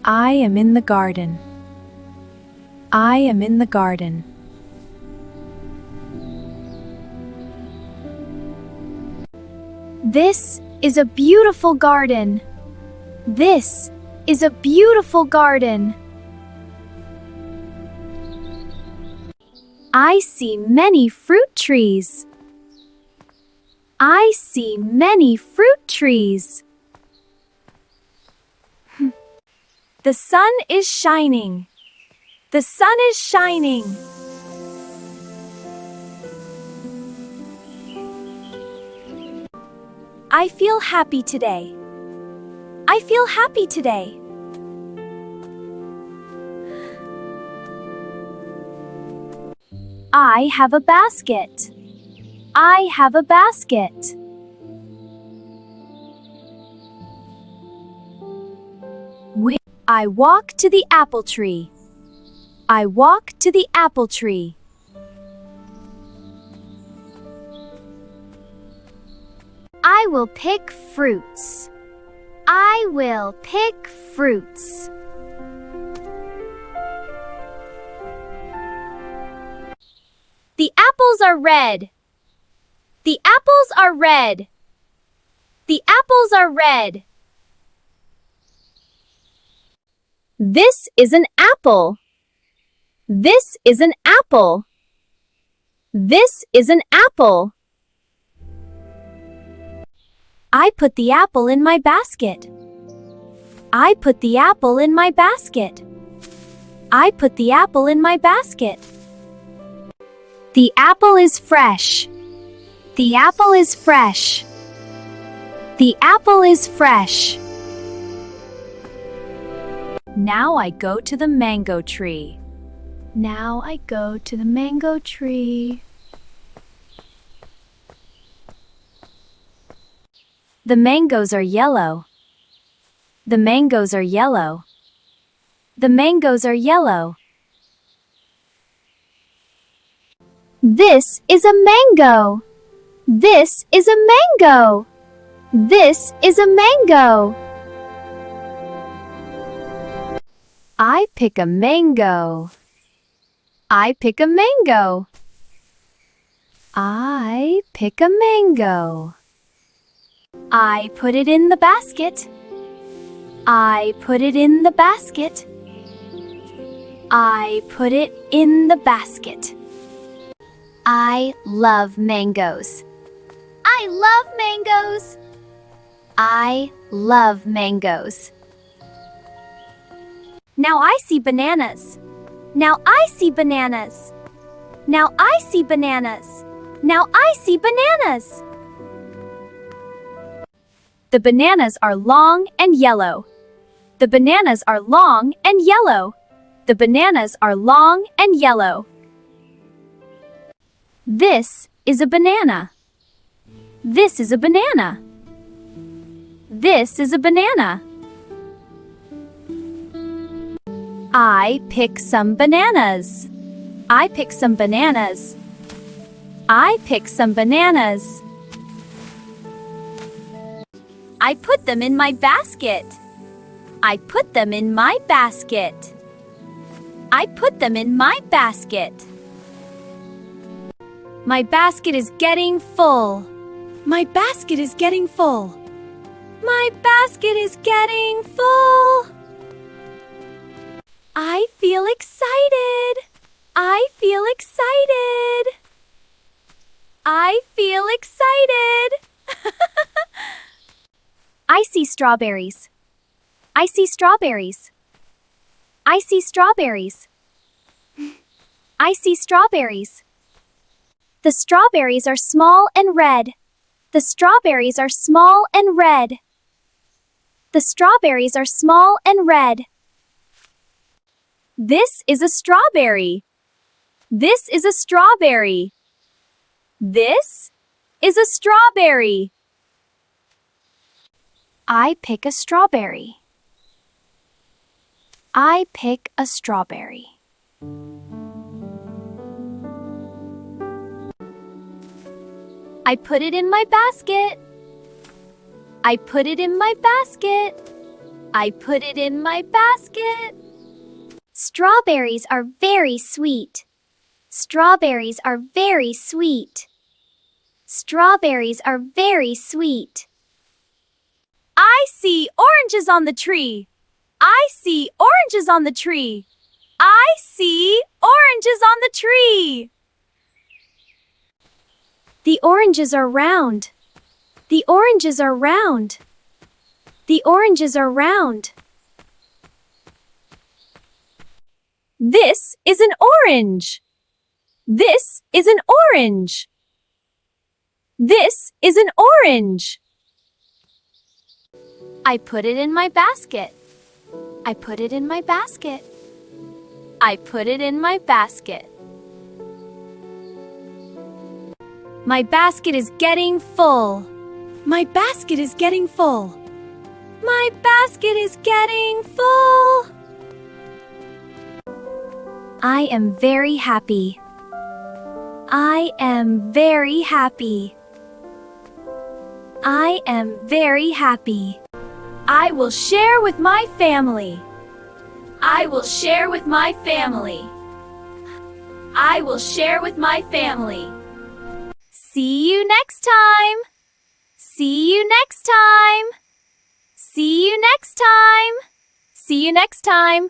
I am in the garden. I am in the garden. This is a beautiful garden. This is a beautiful garden. I see many fruit trees. I see many fruit trees. The sun is shining. The sun is shining. I feel happy today. I feel happy today. I have a basket. I have a basket. I walk to the apple tree. I walk to the apple tree. I will pick fruits. I will pick fruits. The apples are red. The apples are red. The apples are red. This is an apple. This is an apple. This is an apple. I put the apple in my basket. I put the apple in my basket. I put the apple in my basket. The apple is fresh. The apple is fresh. The apple is fresh. Now I go to the mango tree. Now I go to the mango tree. The mangoes are yellow. The mangoes are yellow. The mangoes are yellow. This is a mango. This is a mango. This is a mango. I pick a mango. I pick a mango. I pick a mango. I put it in the basket. I put it in the basket. I put it in the basket. I love mangoes. I love mangoes. I love mangoes. Now I see bananas. Now I see bananas. Now I see bananas. Now I see bananas. The bananas are long and yellow. The bananas are long and yellow. The bananas are long and yellow. This is a banana. This is a banana. This is a banana. I pick some bananas. I pick some bananas. I pick some bananas. I put them in my basket. I put them in my basket. I put them in my basket. My basket is getting full. My basket is getting full. My basket is getting full. I feel excited. I feel excited. I feel excited. I see strawberries. I see strawberries. I see strawberries. I see strawberries. The strawberries are small and red. The strawberries are small and red. The strawberries are small and red. This is a strawberry. This is a strawberry. This is a strawberry. I pick a strawberry. I pick a strawberry. I put it in my basket. I put it in my basket. I put it in my basket. Strawberries are very sweet. Strawberries are very sweet. Strawberries are very sweet. I see oranges on the tree. I see oranges on the tree. I see oranges on the tree. The oranges are round. The oranges are round. The oranges are round. This is an orange. This is an orange. This is an orange. I put it in my basket. I put it in my basket. I put it in my basket. My basket is getting full. My basket is getting full. My basket is getting full. I am very happy. I am very happy. I am very happy. I will share with my family. I will share with my family. I will share with my family. See you next time. See you next time. See you next time. See you next time.